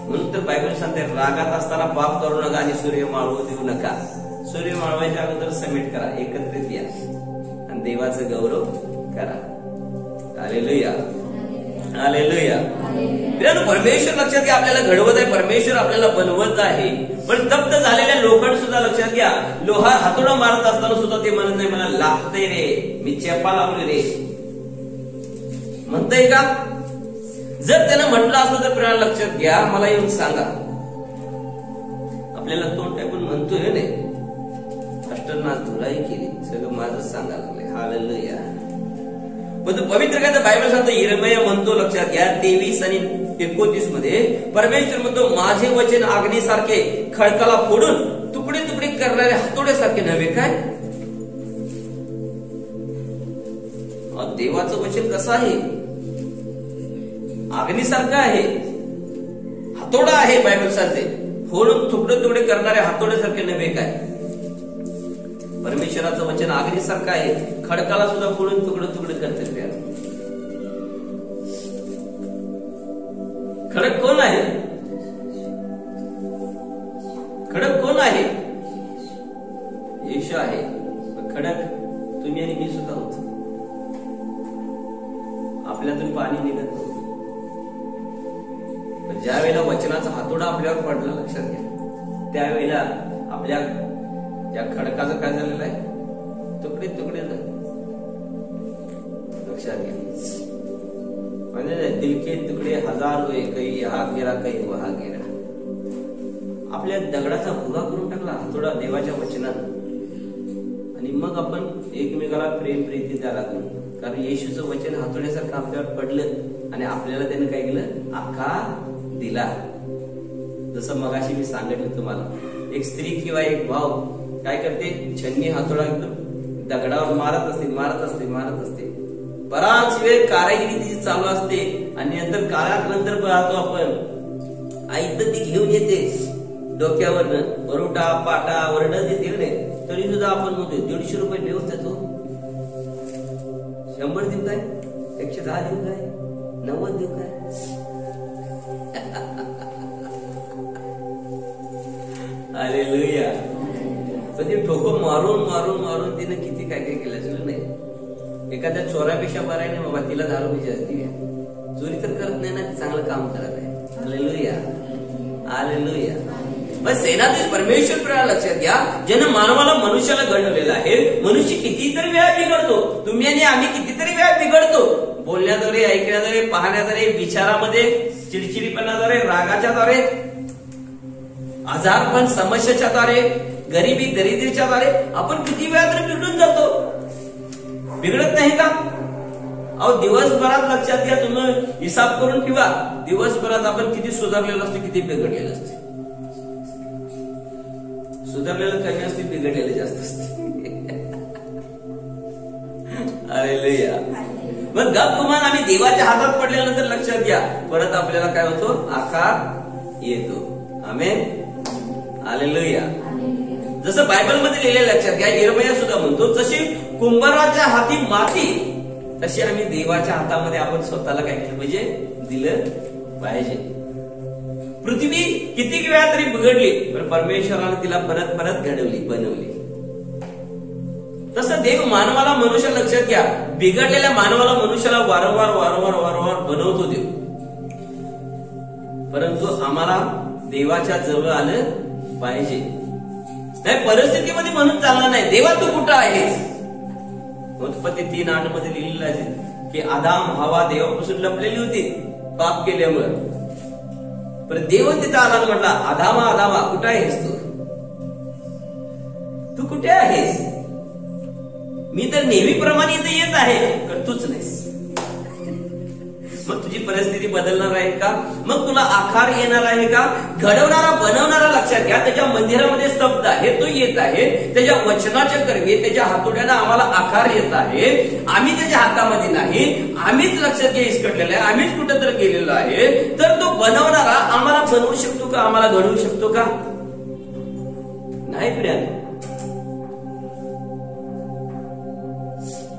म्हणून तर बायबल सांगते, रागात असताना पाप करू नका आणि सूर्य मावळू देऊ नका. सूर्य मावळायच्या अगोदर समिट करा, एकत्रित या आणि देवाचं गौरव करा. Hallelujah, hallelujah. परमेश्वर लक्षात घ्या आपल्याला घडवत आहे, परमेश्वर आपल्याला बनवत आहे. पण तप्त झालेल्या लोखंड सुद्धा लक्षात घ्या, लोहा हातोडा मारत असताना सुद्धा ते म्हणत नाही मला लागतंय रे, मी चेपा लावले रे, म्हणतंय का? जर त्यानं म्हटलं असतं तर प्रियाला लक्षात घ्या, मला येऊन सांगा. आपल्याला तोंड टाकून म्हणतोय नाही, अष्टनाथ धुलाई केली, सगळं माझंच सांगायला लागलंय. हालेलुया. पण पवित्र काय बायबल सांगतो, यिर्मया म्हणतो लक्षात घ्या 23 आणि 29 मध्ये, परमेश्वर म्हणतो माझे वचन अग्नीसारखे खडकाला फोडून तुकडे तुकडे करणारे हातोड्यासारखे नव्हे काय? देवाचं वचन कसं आहे? अग्नीसारखं आहे, हातोडा आहे. बायबल सांगते फोडून तुकडे तुकडे करणारे हातोड्यासारखे नव्हे काय? परमेश्वराचं वचन अग्नीसारखं आहे, खडकाला सुद्धा फोडून तुकडे तुकडे करते. खडक कोण आहे? खडक कोण आहे? येशू आहे. खडक तुम्ही आणि मी सुद्धा होतो. आपल्यातून पाणी निघत नव्हतं. ज्या वेळेला वचनाचा हातोडा आपल्यावर पडला लक्षात घ्या, त्यावेळेला आपल्या या खडकाचं काय झालेलं आहे? तुकडे तुकडे झाले. लक्षात घ्या. म्हणजे दिल के तुकडे हजार हुए, काही हा गेला काही वहा गेला. आपल्या दगडाचा भुगा करून टाकला हातोडा देवाच्या वचनानं. आणि मग आपण एकमेकाला प्रेम प्रीती द्यायला लागलो, कारण येशूचं वचन हातोड्यासारखं आपल्यावर पडलं आणि आपल्याला त्यानं काय केलं? आकार दिला. जसं मगाशी मी सांगितलं तुम्हाला, एक स्त्री किंवा एक भाव काय करते? छन्नी हातोडा दगडावर मारत असते, मारत असते, मारत असते. बराच वेळ कारागिरी तिची चालू असते आणि नंतर काळानंतर पाहतो आपण आई तर ती घेऊन येते डोक्यावरनं, वरुटा पाटा वरडा देते नाही, तरी सुद्धा आपण म्हणतो 150 रुपये व्यवस्थित हो, 100 देऊ काय? 110 देऊ काय, 90 देऊ काय? हालेलुया. पण ते ठोकं मारून मारून मारून तिने किती काय काय केलं असेल नाही. एखाद्या चोरापेक्षा बरा नाही बाबा, तिला दारू पिची असते. चोरी तर करत नाही ना, ती चांगलं काम करत आहे. Hallelujah, hallelujah. पण सेनाधीश परमेश्वर प्रेमाला लक्षात घ्या, ज्यानं मानवाला मनुष्याला घडवलेलं आहे. मनुष्य कितीतरी वेळा बिघडतो, तुम्ही आणि आम्ही कितीतरी वेळा बिघडतो. बोलण्याद्वारे, ऐकण्याद्वारे, पाहण्याद्वारे, विचारामध्ये चिडचिडीपणाद्वारे, रागाच्या द्वारे, आजारपण समस्याच्या द्वारे, गरिबी दरिद्रीच्या द्वारे आपण किती वेळा तरी बिघडून जातो. बिघडत नाही का? अहो दिवसभरात लक्षात घ्या, तुम्ही हिसाब करून ठेवा, दिवसभरात आपण किती सुधारलेलं असते, किती बिघडलेलं असते. सुधारलेलं कमी असते, बिघडलेलं जास्त असते. हालेलुया. मग गपगुमान आम्ही देवाच्या हातात पडल्यानंतर लक्षात घ्या, परत आपल्याला काय होतो, आकार येतो. आमेन, हालेलुया. जसं बायबलमध्ये लिहिलेलं लक्षात घ्या, यिर्मया सुद्धा म्हणतो, जशी कुंभाराच्या हाती माती, तशी आम्ही देवाच्या हातामध्ये आपण स्वतःला काय केलं पाहिजे, दिलं पाहिजे. पृथ्वी किती वेळा तरी बिघडली, पण परमेश्वराने तिला परत परत घडवली, बनवली. तसं देव मानवाला, मनुष्य लक्षात घ्या, बिघडलेल्या मानवाला, मनुष्याला वारंवार वारंवार वारंवार बनवतो देव. परंतु आम्हाला देवाच्या जवळ आलं पाहिजे. नाही परिस्थितीमध्ये म्हणून चालणार नाही, देवा तू कुठं आहेस. उत्पत्ती 3:8 मध्ये लिहिलेलं आहे की आदाम हवा देवापासून लपलेली होती पाप केल्यामुळे. पण देव तिथं आला म्हटला, आदामा आदामा कुठे आहेस तू, तू कुठे आहेस. मी तर नेहमीप्रमाणे इथे येत आहे, पण तूच नाहीस. मग तुझी परिस्थिती बदलणार आहे का, मग तुला आकार येणार आहे का. घडवणारा बनवणारा लक्षात घ्या, त्याच्या मंदिरामध्ये स्तब्ध आहे, तो येत आहे. त्याच्या वचनाच्या कर्मी, त्याच्या हातोड्यानं आम्हाला आकार येत आहे. आम्ही त्याच्या हातामध्ये नाही, आम्हीच लक्षात घ्या इसकटलेलं आहे, आम्हीच कुठेतरी गेलेलो आहे. तर तो बनवणारा आम्हाला बनवू शकतो का, आम्हाला घडवू शकतो का, नाही प्रिया.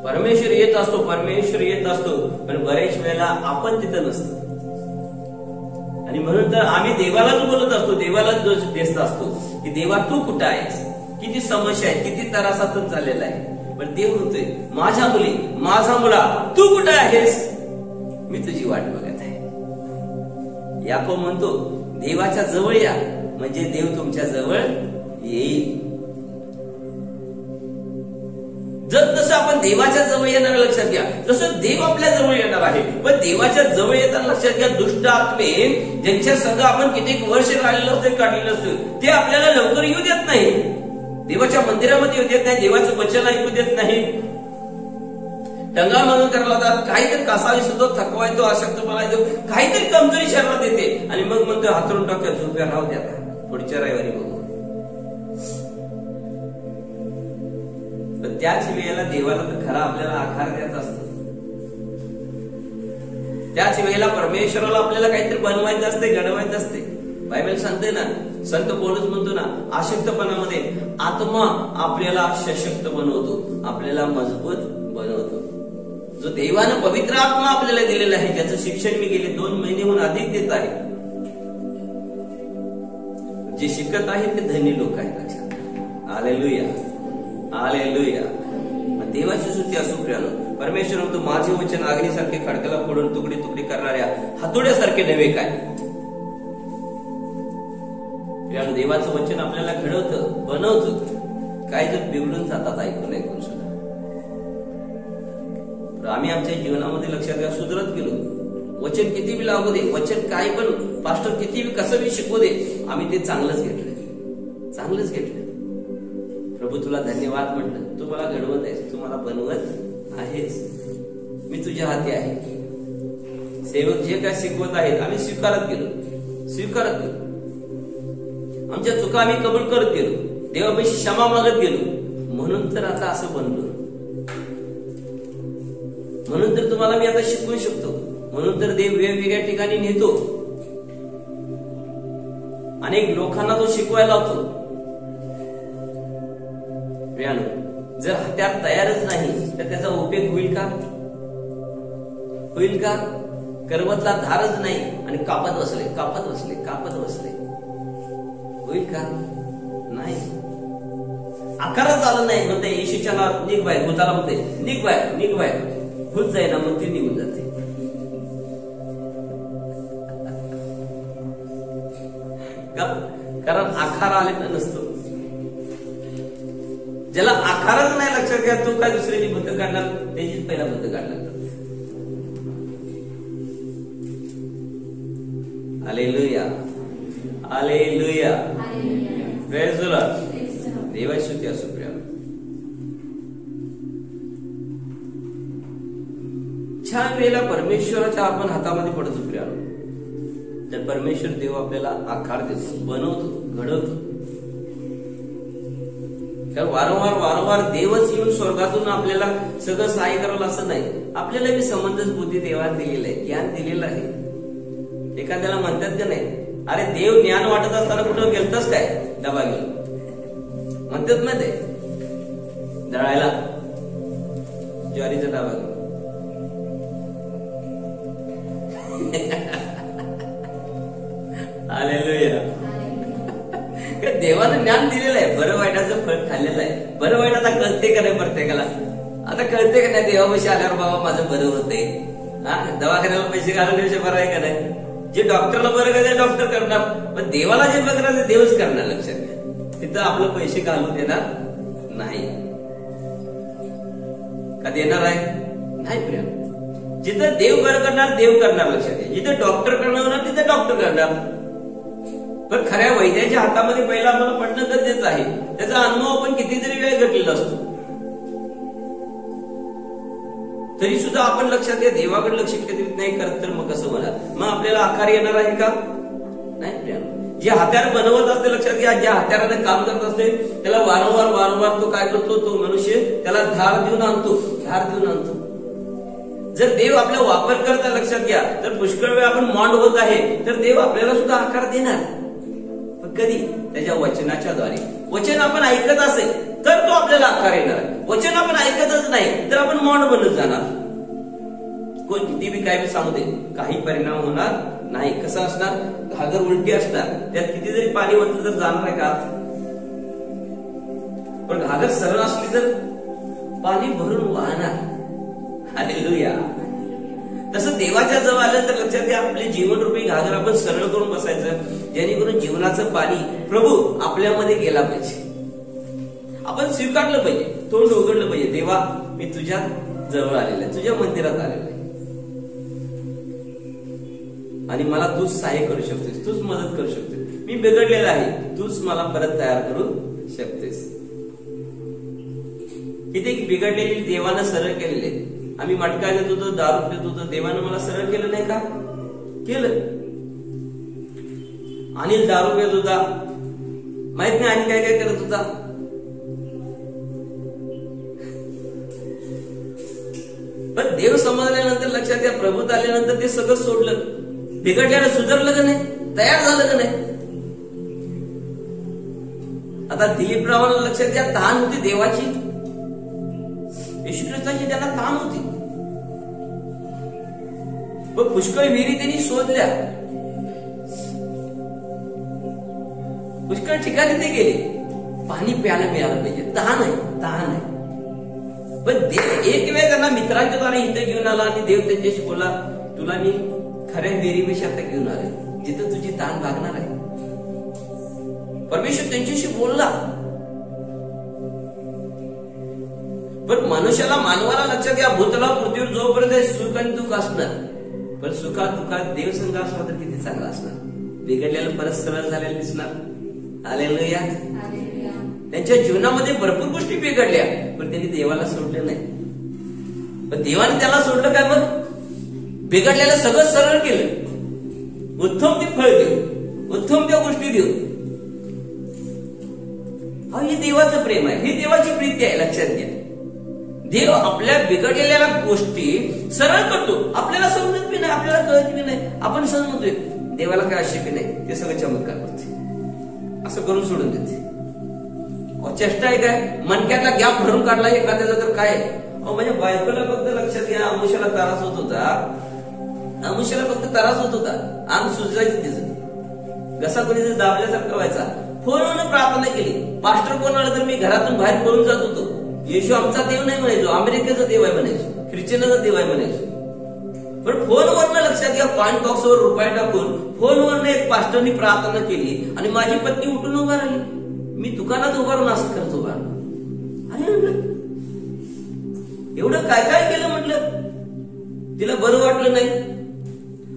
परमेश्वर येत असतो, परमेश्वर येत असतो, पण बरेच वेळेला आपण तिथं नसतो. आणि म्हणून तर आम्ही देवालाच बोलत असतो, देवालाच दोष देत असतो की देवा तू कुठं आहेस. किती समस्या आहे, किती त्रासातून चाललेला आहे. पण देव म्हणतोय, माझ्या मुली, माझा मुला, तू कुठं आहेस, मी तुझी वाट बघत आहे. याकोब म्हणतो, देवाच्या जवळ या, म्हणजे देव तुमच्या जवळ येईल. जसं आपण देवाच्या जवळ येणार, लक्षात घ्या, तसं देव आपल्या जवळ येणार आहे. पण देवाच्या जवळ येताना लक्षात घ्या, दुष्ट आत्मे ज्यांच्या संग आपण कित्येक वर्ष राहिलेलं असतं, काढलेलं असतं, ते आपल्याला लवकर येऊ देत नाही. देवाच्या मंदिरामध्ये येऊ देत नाही, देवाचं वचन ऐकू देत नाही. टंगाळ मधून करायला होतात, काहीतरी कासावी सुद्धा, थकवा येतो, अशक्तपणा येतो, काहीतरी कमजोरी शरीरात येते. आणि मग म्हणतो हातरून टाकूया, झोप्या राहू द्या, पुढच्या रविवारी बघू. त्याच वेळेला देवाला तर खरा आपल्याला आकार द्यायचा असतो. त्याच वेळेला परमेश्वराला आपल्याला काहीतरी बनवायचं असते, घडवायचं असते. बायबल सांगते ना, संत पौलुस म्हणतो ना, अशक्तपणामध्ये आत्मा आपल्याला सशक्त बनवतो, आपल्याला मजबूत बनवतो. जो देवानं पवित्र आत्मा आपल्याला दिलेला आहे, ज्याचं शिक्षण मी गेले 2 महिन्याहून अधिक देत आहे. जे शिकत आहेत ते धनी लोक आहेत, लक्षात. Hallelujah, hallelujah. देवाची स्तुती असो प्रियानो. परमेश्वर म्हणतो, माझे वचन अग्नीसारखे खडकाला फोडून तुकडे तुकडे करणाऱ्या हातोड्यासारखे नव्हे काय. प्रियानो, देवाचं वचन आपल्याला घडवतं, बनवतं. काही जर बिघडून जातात ऐकून ऐकून सुद्धा. आम्ही आमच्या जीवनामध्ये लक्षात घ्या, सुधरत गेलो. वचन किती बी लागू दे, वचन काय पण पास्टर किती बी कसं बी शिकवू दे, आम्ही ते चांगलंच घेतलं, चांगलंच घेतलं. प्रभू तुला धन्यवाद म्हटलं, तू मला घडवत आहेस, तू मला बनवत आहेस, मी तुझ्या हाती आहे. सेवक जे काय शिकवत आहेत आम्ही स्वीकारत गेलो, स्वीकारत गेलो. आमच्या चुका आम्ही कबूल करत गेलो, देवापाशी क्षमा मागत गेलो. म्हणून तर आता असं बनलो, म्हणून तर तुम्हाला मी आता शिकवू शकतो. म्हणून तर देव वेगवेगळ्या ठिकाणी नेतो, अनेक लोकांना तो शिकवायला लावतो. जर हत्यार तयारच नाही तर त्याचा उपयोग होईल का. होईल का? करवतला धारच नाही आणि कापत बसले कापत बसले कापत बसले, होईल का? नाही. आकारच आला नाही. म्हणते येशूच्या नावात निघ बाहेर, भूताला म्हणते निघ बाहेर निघ बाहेर, भूत जाईना मग ती निघून जाते. कारण आकार आले तर नसतो. ज्याला आकारच नाही लक्षात घ्या, तो काय दुसऱ्याची भूत काढणार, त्याचीच पहिला भूत काढणार. Hallelujah hallelujah, praise the Lord. देवाची स्तुती असो. प्रिय छान वेळेला परमेश्वराच्या आपण हातामध्ये पडतो. प्रिय तर परमेश्वर देव आपल्याला आकार देतो, बनवतो, घडवतो. कारण वारंवार वारंवार देवच येऊन स्वर्गातून आपल्याला सगळं सहाय्य करायला असं नाही. आपल्याला मी समंजस बुद्धी देवाला दिलेलं आहे, ज्ञान दिलेलं आहे. एखाद्याला म्हणतात का नाही, अरे देव ज्ञान वाटत असताना कुठं गेलतच काय डबा घेऊन म्हणतात ना, ते दळायला ज्वारीचा डबा घेऊन. हालेलुया. देवानं ज्ञान दिलेलं आहे, बरं वाईटाचं फळ खाल्लेलं आहे. बरं वाईट आता कळते का नाही प्रत्येकाला? आता कळते का नाही देवापाशी आल्यावर बाबा माझं बरं होते. दवाखान्याला पैसे घालण्यापेक्षा बरं आहे का नाही? जे डॉक्टरला बरं करायचं डॉक्टर करणार, पण देवाला जे बरं करायचं देवच करणार. लक्षात घ्या, तिथं आपलं पैसे घालून देणार नाही. का देणार आहे? नाही. प्रिय जिथं देव बरं करणार देव करणार. लक्षात घ्या, जिथं डॉक्टर करणार होणार तिथं डॉक्टर करणार. पण खऱ्या वैद्याच्या हातामध्ये पहिला आम्हाला पडणं गरजेचं आहे. त्याचा अनुभव आपण कितीतरी वेळ घेतलेला असतो, तरी सुद्धा आपण लक्षात घ्या देवाकडे लक्ष केंद्रित नाही करत तर मग कसं होणार? मग आपल्याला आकार येणार आहे का? नाही. जे हत्यार बनवत असते, लक्षात घ्या, ज्या हत्याराने काम करत असते त्याला वारंवार वारंवार तो काय करतो, तो मनुष्य त्याला धार देऊन आणतो, धार देऊन आणतो. जर देव आपला वापर करता, लक्षात घ्या, तर पुष्कळ वेळ आपण मॉन्ड होत आहे, तर देव आपल्याला सुद्धा आकार देणार. पण कधी? त्याच्या वचनाच्या द्वारे. वचन आपण ऐकत असेल तर तो आपल्याला आकार येणार. वचन आपण ऐकतच नाही तर आपण मौन बनत जाणार. कोण किती बी काय बी सांगू दे, काही परिणाम होणार नाही. कसं असणार? घागर उलटी असणार, त्यात किती जरी पाणी ओतलं तर जाणार आहे का? पण घागर सरळ असली तर पाणी भरून वाहणार. हालेलुया. तसं देवाच्या जवळ आलं तर लक्षात घ्या, आपले जीवनरूपी घागर आपण सरळ करून बसायचं, जेणेकरून जीवनाचं पाणी प्रभू आपल्यामध्ये गेला पाहिजे. आपण स्वीकारलं पाहिजे, तोंड उघडलं पाहिजे, देवा मी तुझ्या जवळ आलेला आहे, तुझ्या मंदिरात आलेला आहे आणि मला तूच सहाय्य करू शकतेस, तूच मदत करू शकतेस. मी बिघडलेला आहे, तूच मला परत तयार करू शकतेस. किती बिघडलेली देवानं सरळ केलेले. आम्ही मटका देत होतो, दारू देत होतो, देवानं मला सरळ केलं नाही का? केलं. अनिल दारू पेत होता, माहित नाही आणि काय काय करत होता. पण देव समजल्यानंतर, लक्षात घ्या, प्रभूत आल्यानंतर ते सगळं सोडलं. बिघडल्यानं सुधारलं का नाही? तयार झालं का नाही? आता दिलीपरावांना लक्षात घ्या, तहान होती देवाची, येशू ख्रिस्ताची त्यांना तहान होती. पण पुष्कळ विहिरी त्यांनी शोधल्या, पुष्कळ ठिकाणी ते गेले, पाणी प्यायला मिळालं पाहिजे, तहान आहे, तहान आहे. पण देव एक वेळ त्यांना मित्रांच्या द्वारे इथे घेऊन आला आणि देव त्यांच्याशी बोला, तुला मी खऱ्या विहिरीपेक्षा आता घेऊन आले, जिथं तुझी तहान भागणार आहे. परमेश्वर त्यांच्याशी बोलला. पण मनुष्याला, मानवाला लक्षात घ्या, भूतलाव पृथ्वीवर जोपर्यंत सुख आणि दुःख असणार, पण सुखात दुःखात देव संग असला तर किती चांगला असणार. बिघडलेलं परत सरळ झालेलं दिसणार. हालेलुया. त्यांच्या जीवनामध्ये भरपूर गोष्टी बिघडल्या, पण त्यांनी देवाला सोडलं नाही. पण देवाने त्याला सोडलं काय? मग बिघडलेलं सगळं सरळ केलं, उत्तम ते फळ देऊ, उत्तम त्या गोष्टी देऊ. हा हे देवाचं प्रेम आहे, ही देवाची प्रीती आहे. लक्षात घ्या, देव आपल्या बिघडलेल्या गोष्टी सरळ करतो. आपल्याला समजत बी नाही, आपल्याला कळत बी नाही, आपण सहज म्हणतोय देवाला काय अशक्य नाही, ते सगळं चमत्कार करते, असं करून सोडून देते. चेष्टा आहे काय? मणक्यातला गॅप भरून काढला एखाद्याचा तर काय, माझ्या बायकोला फक्त लक्षात घ्या, आमुष्याला त्रास होत होता, आमुष्याला फक्त त्रास होत होता, अंग सुजायचं तिचं, घसा कोणी दाबल्यासारखं व्हायचा. फोनवरून प्रार्थना केली, पास्टर कोण आलं तर मी घरातून बाहेर पळून जात होतो. येशू आमचा देव नाही म्हणायचो, अमेरिकेचा देव आहे म्हणायचो, ख्रिश्चनाचा देव आहे म्हणायचो. पण फोनवरनं लक्षात घ्या, कॉइन बॉक्सवर रुपये टाकून फोनवरनं एक पास्टरनी प्रार्थना केली आणि माझी पत्नी उठून उभा राहिली. मी दुकानात उभा राहून असं करत उभा राहिलो. अरे म्हटलं एवढं काय काय केलं म्हटलं, तिला बरं वाटलं नाही.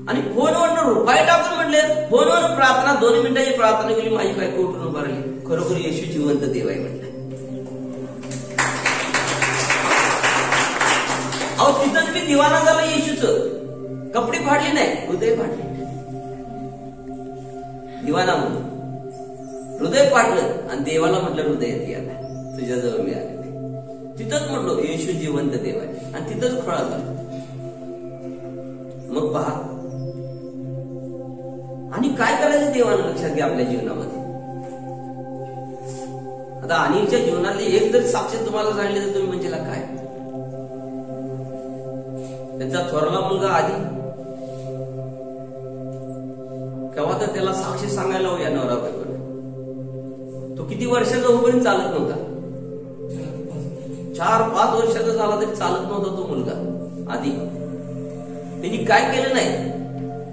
आणि फोनवरनं रुपये टाकून म्हटले, फोनवर प्रार्थना 2 मिनिटाची प्रार्थना केली, माझी बायको उठून उभा राहिली. खरोखर येशू जिवंत देव आहे म्हटलं. अहो तिथंच मी दिवाना झालं येशूचं. कपडे फाडले नाही, हृदय फाडले. दिवाना म्हणून हृदय फाडलं आणि देवाला म्हटलं हृदयात याला तुझ्याजवळ मी आले. तिथंच म्हटलो येशू जिवंत देव आहे आणि तिथंच खोळा झाला. मग पहा, आणि काय करायचं देवानं लक्षात घ्या आपल्या जीवनामध्ये. आता अनिलच्या जीवनातले एक जर साक्ष तुम्हाला सांगले तर तुम्ही म्हणजे काय. त्यांचा थोरला मुलगा आधी केव्हा तर त्याला साक्षी सांगायला हो या नवरा बायकोने. तो किती वर्षाचा होईपर्यंत चालत नव्हता, 4-5 वर्षाचा झाला तरी चालत नव्हता तो मुलगा आधी. त्यांनी काय केलं नाही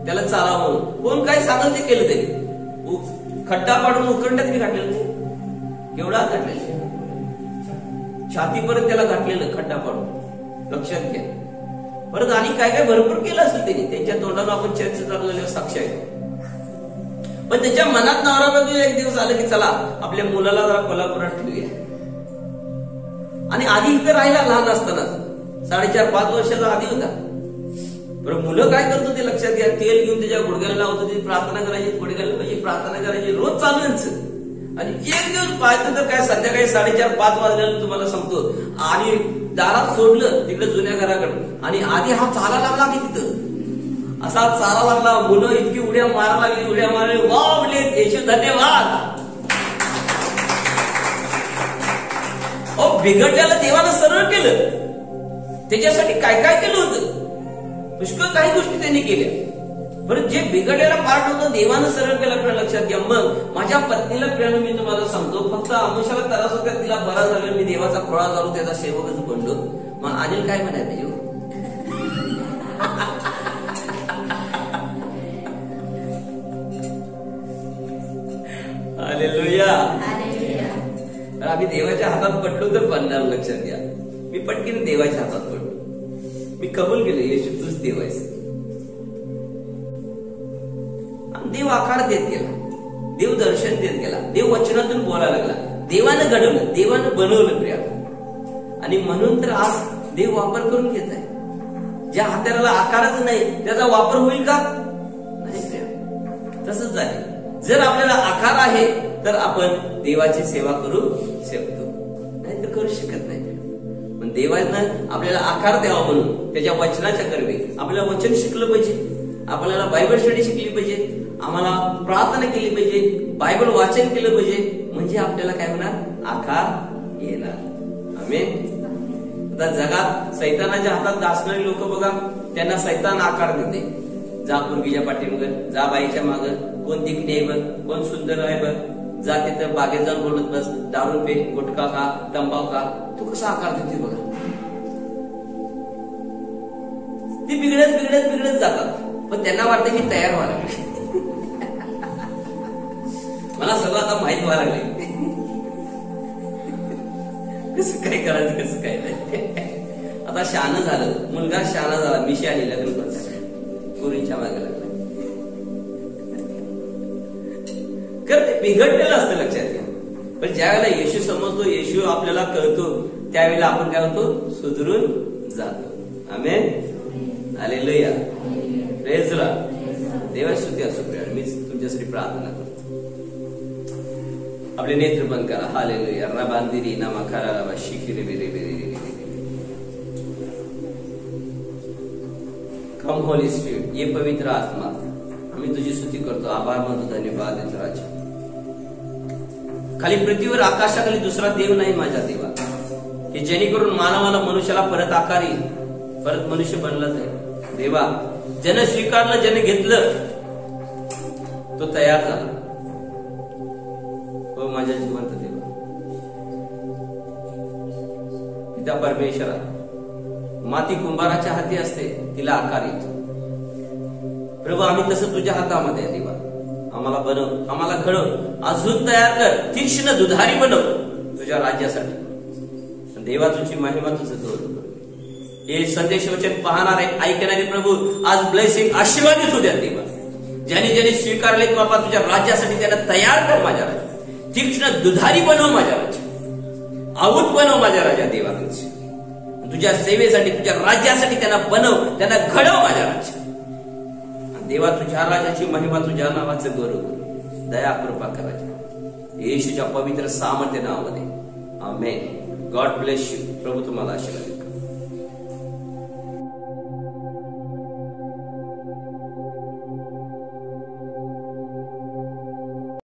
त्याला चालावं म्हणून, कोण काय सांगत ते केलं. त्यांनी खड्डा पाडून उकरण्यात मी घातलेलं नाही, केवढा घातलेलं, छातीपर्यंत त्याला घातलेलं खड्डा पाडून, लक्षात घ्या. परत आणि काय काय भरपूर केलं असेल त्यांनी. त्यांच्या तोंडाला आपण चर्चा चाललेल्या साक्ष आहे. पण त्याच्या मनात नवरा बायको एक दिवस आलं की चला आपल्या मुलाला जरा कोल्हापुरात ठेवूया. आणि आधी इथं राहिला लहान असताना, 4.5-5 वर्षाचा आधी होता. बरं मुलं काय करतो ते लक्षात घ्या, तेल घेऊन त्याच्या गुडघ्याला लावतो, त्याची प्रार्थना करायची, गुडघ्याला पाहिजे प्रार्थना करायची, रोज चालू यांचं. आणि एक दिवस पाहिजे तर काय संध्याकाळी 4:30-5 वाजल्याला तुम्हाला सांगतो, आणि दारात सोडलं तिकडे जुन्या घराकडे, आणि आधी हा चाला लागला की तिथं असा चाला लागला. मुलं इतकी उड्या मारा लागली, उड्या मारली, वा म्हणले येशू धन्यवाद. बिघडल्याला देवानं सरळ केलं. त्याच्यासाठी काय काय केलं होतं, पुष्कळ काही गोष्टी त्यांनी केल्या. बरं जे बिघडलेला पार्ट होतं देवानं सरळ केला. आपल्याला लक्षात घ्या. मग माझ्या पत्नीला प्रेम मी तुम्हाला सांगतो, फक्त आमुष्याला त्रास होता, तिला बरा झाला, मी देवाचा खोळा झालो, त्याचा सेवकच बनलो. मग अनिल काय म्हणाय पाहिजे, हालेलुया. आम्ही देवाच्या हातात पडलो तर बनणार. लक्षात घ्या, मी पटकीने देवाच्या हातात पडलो. मी कबूल केलं येशू तूच देव आहेस. देव आकार देत गेला, देव दर्शन देत गेला, देव वचनातून बोलायला लागला. देवानं घडवलं, देवानं बनवलं प्रिया. आणि म्हणून तर आज देव वापर करून घेत आहे. ज्या हाताला आकारच नाही त्याचा वापर होईल का, नाही प्रिया. तसंच आहे, जर आपल्याला आकार आहे तर आपण देवाची सेवा करू शकतो, नाही तर करू शकत नाही. पण देवानं आपल्याला आकार द्यावा म्हणून त्याच्या वचनाच्या कर्वे आपल्याला वचन शिकलं पाहिजे, आपल्याला बायबल स्टडी शिकली पाहिजे, आम्हाला प्रार्थना केली पाहिजे, बायबल वाचन केलं पाहिजे. म्हणजे आपल्याला काय होणार, आकार येणार. आमेन. आता जगात सैतानाच्या हातात दासणारी लोक बघा, त्यांना सैतान आकार देते. जा पोरगीच्या पाठीमाग, जा बाईच्या माग, कोण दिकणी आहे बघ, कोण सुंदर आहे बघ, जा तिथं बागेत जाऊन बोलत बस, दारू पे, गुटखा खा, तंबाखू खा. तू कसा आकार देते बघा. ती बिघडत बिघडत बिघडत जातात, पण त्यांना वाटतं की तयार व्हायला लागले. मला सगळं आता माहित व्हायला लागले, कसं काय करायचं कसं काय नाही. आता शहाणं झालं, मुलगा शहाणा झाला, मी शहाणी लग्न करता पोरींच्या मागे लागला. ते बिघडलेलं असतं, लक्षात घ्या. पण ज्या वेळेला येशू समजतो, येशू आपल्याला कळतो, त्यावेळेला आपण काय होतो, सुधरून जातो. आमेन. हालेलुया. Praise Lord. देवाची स्तुती असो. मी तुमच्यासाठी प्रार्थना करतो. आपले नेत्र बंद करा. हालेलुया. रबांदिरी नामा खरा रबा शिखिरे बिरे बिरे. कम होली स्पिरिट, ये पवित्र आत्मा, आम्ही तुझी स्तुती करतो, आभार मानतो, धन्यवाद देतो राजा. खाली पृथ्वीवर आकाशाखाली दुसरा देव नाही माझ्या देवा. की जेणेकरून मानवाला मनुष्याला परत आकार येईल, परत मनुष्य बनला जाईल. देवा, ज्यानं स्वीकारलं, ज्याने घेतलं, तो तयार झाला. हो माझ्या जिवंत देवा, पिता परमेश्वरा, माती कुंभाराच्या हाती असते, तिला आकार येतो. प्रभू, आम्ही तसं तुझ्या हातामध्ये आहे देवा. आम्हाला बनव, आम्हाला घडव, अजून तयार कर, तीक्ष्ण दुधारी बनव तुझ्या राज्यासाठी. देवा, तुझी महिमा, तुझं गौरव. हे संदेश वचन पाहणारे, ऐकणारे प्रभू, आज ब्लेसिंग, आशीर्वादित होऊ द्या देवा. ज्याने ज्याने स्वीकारले बाबा तुझ्या राज्यासाठी, त्यांना तयार कर माझ्या राजा. तीक्ष्ण दुधारी बनव माझ्या राजा, आऊत बनव माझ्या राजा देवा. तुझ्या सेवेसाठी, तुझ्या राज्यासाठी त्यांना बनव, त्यांना घडव माझ्या राजा. देवा, तुझ्या राजाची महिमा, तुझ्या नावाचं गौरव, दया कृपा करा येशूच्या पवित्र सामर्थ्य नावामध्ये. आमेन. God bless you. प्रभू तुम्हाला आशीर्वाद.